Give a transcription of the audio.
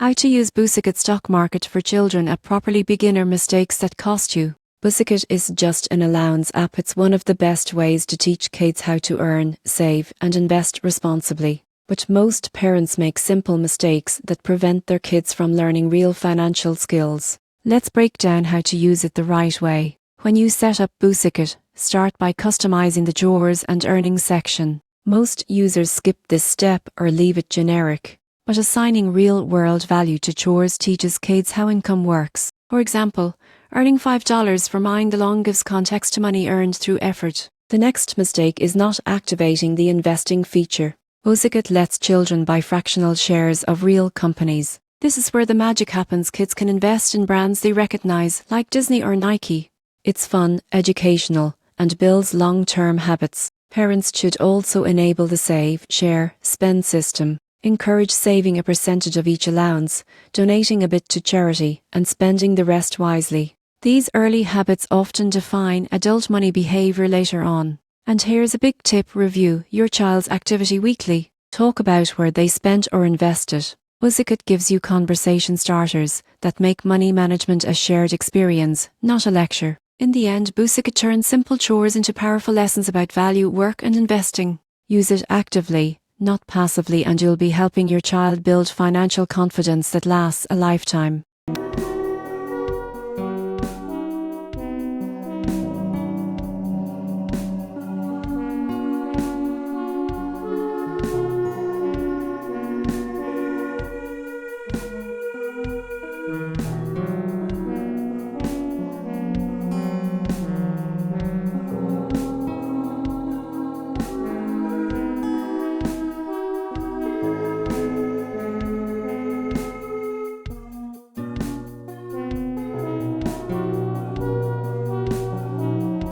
How to use BusyKid stock market for children at properly beginner mistakes that cost you. BusyKid is just an allowance app. It's one of the best ways to teach kids how to earn, save, and invest responsibly. But most parents make simple mistakes that prevent their kids from learning real financial skills. Let's break down how to use it the right way. When you set up BusyKid, start by customizing the chores and earnings section. Most users skip this step or leave it generic. But assigning real-world value to chores teaches kids how income works. For example, earning $5 for mowing the lawn gives context to money earned through effort. The next mistake is not activating the investing feature. BusyKid lets children buy fractional shares of real companies. This is where the magic happens. Kids can invest in brands they recognize, like Disney or Nike. It's fun, educational, and builds long-term habits. Parents should also enable the save, share, spend system. Encourage saving a percentage of each allowance, donating a bit to charity, and spending the rest wisely. These early habits often define adult money behavior later on. And here's a big tip: review your child's activity weekly. Talk about where they spent or invested. BusyKid gives you conversation starters that make money management a shared experience, not a lecture. In the end, BusyKid turns simple chores into powerful lessons about value, work, and investing. Use it actively, not passively, and you'll be helping your child build financial confidence that lasts a lifetime.